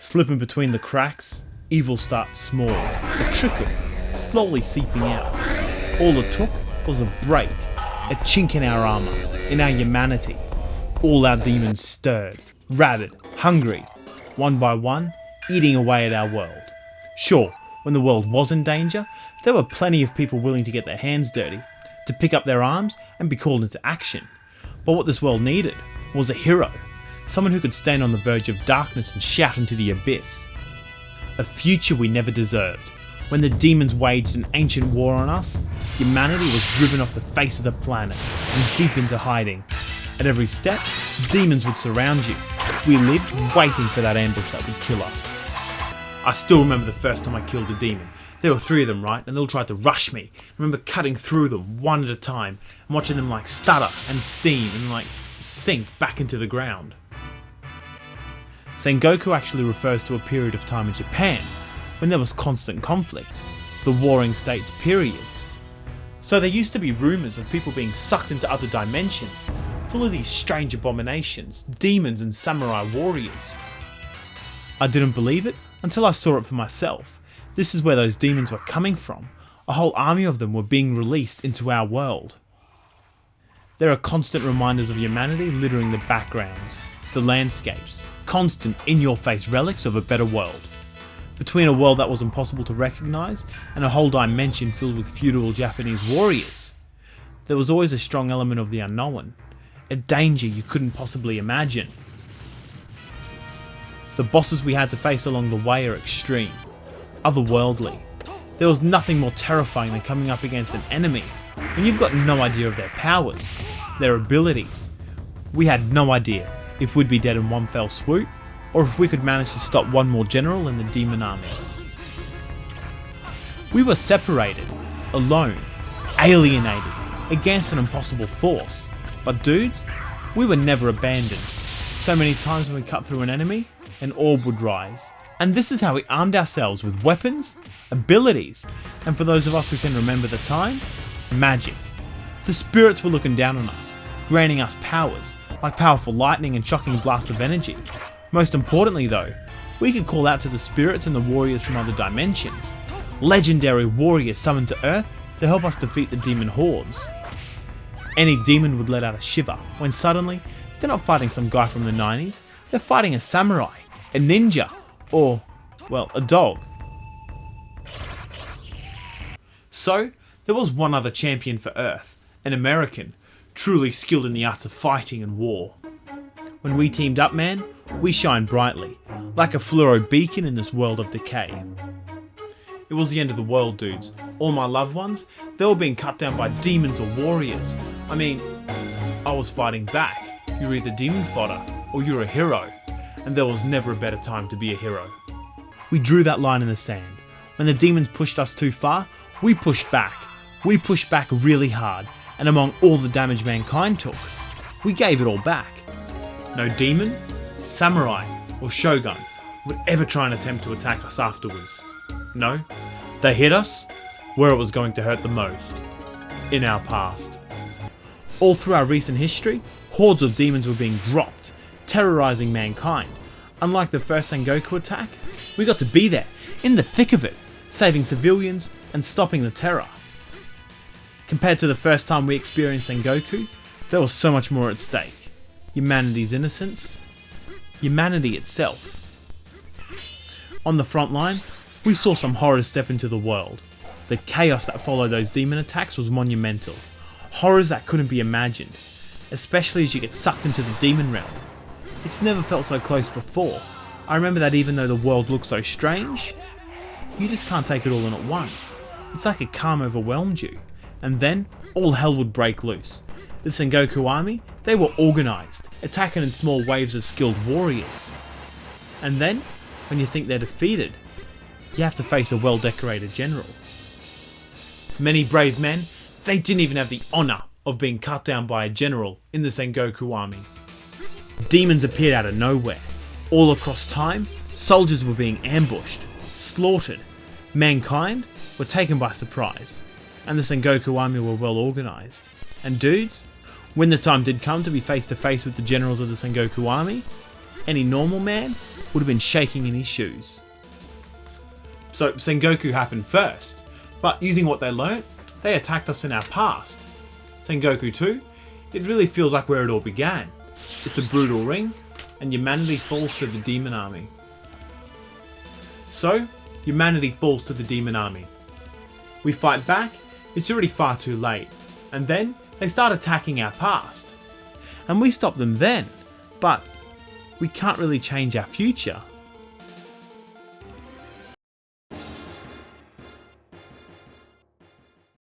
Slipping between the cracks, evil starts small, a trickle, slowly seeping out. All it took was a break, a chink in our armour, in our humanity. All our demons stirred, rabid, hungry, one by one, eating away at our world. Sure, when the world was in danger, there were plenty of people willing to get their hands dirty, to pick up their arms and be called into action. But what this world needed was a hero, someone who could stand on the verge of darkness and shout into the abyss. A future we never deserved. When the demons waged an ancient war on us, humanity was driven off the face of the planet and deep into hiding. At every step, demons would surround you. We lived waiting for that ambush that would kill us. I still remember the first time I killed a demon. There were 3 of them, right? And they all tried to rush me. I remember cutting through them one at a time and watching them like stutter and steam and like sink back into the ground. Sengoku actually refers to a period of time in Japan when there was constant conflict, the Warring States period. So there used to be rumours of people being sucked into other dimensions, full of these strange abominations, demons and samurai warriors. I didn't believe it until I saw it for myself. This is where those demons were coming from. A whole army of them were being released into our world. There are constant reminders of humanity littering the backgrounds, the landscapes, constant in-your-face relics of a better world. Between a world that was impossible to recognise and a whole dimension filled with feudal Japanese warriors, there was always a strong element of the unknown, a danger you couldn't possibly imagine. The bosses we had to face along the way are extreme, otherworldly. There was nothing more terrifying than coming up against an enemy when you've got no idea of their powers, their abilities. We had no idea if we'd be dead in one fell swoop, or if we could manage to stop one more general in the demon army. We were separated, alone, alienated, against an impossible force. But dudes, we were never abandoned. So many times when we cut through an enemy, an orb would rise. And this is how we armed ourselves with weapons, abilities, and for those of us who can remember the time, magic. The spirits were looking down on us, granting us powers, like powerful lightning and shocking blast of energy. Most importantly though, we could call out to the spirits and the warriors from other dimensions, legendary warriors summoned to Earth to help us defeat the demon hordes. Any demon would let out a shiver when suddenly, they're not fighting some guy from the 90s, they're fighting a samurai, a ninja, or, well, a dog. So, there was one other champion for Earth, an American, truly skilled in the arts of fighting and war. When we teamed up, man, we shined brightly, like a fluoro beacon in this world of decay. It was the end of the world, dudes. All my loved ones, they were being cut down by demons or warriors. I mean, I was fighting back. You're either demon fodder, or you're a hero. And there was never a better time to be a hero. We drew that line in the sand. When the demons pushed us too far, we pushed back. We pushed back really hard, and among all the damage mankind took, we gave it all back. No demon, samurai, or shogun would ever try and attempt to attack us afterwards. No, they hit us where it was going to hurt the most, in our past. All through our recent history, hordes of demons were being dropped, terrorising mankind. Unlike the first Sengoku attack, we got to be there, in the thick of it, saving civilians and stopping the terror. Compared to the first time we experienced Sengoku, there was so much more at stake. Humanity's innocence, humanity itself. On the front line, we saw some horrors step into the world. The chaos that followed those demon attacks was monumental. Horrors that couldn't be imagined, especially as you get sucked into the demon realm. It's never felt so close before. I remember that even though the world looked so strange, you just can't take it all in at once. It's like a calm overwhelmed you. And then, all hell would break loose. The Sengoku army, they were organised, attacking in small waves of skilled warriors. And then, when you think they're defeated, you have to face a well-decorated general. Many brave men, they didn't even have the honour of being cut down by a general in the Sengoku army. Demons appeared out of nowhere. All across time, soldiers were being ambushed, slaughtered. Mankind were taken by surprise, and the Sengoku army were well organised. And dudes, when the time did come to be face to face with the generals of the Sengoku army, Any normal man would have been shaking in his shoes. So Sengoku happened first, but using what they learnt, they attacked us in our past. Sengoku 2, it really feels like where it all began. It's a brutal ring, and humanity falls to the demon army. So, humanity falls to the demon army. We fight back, it's already far too late, and then they start attacking our past. And we stop them then, but we can't really change our future.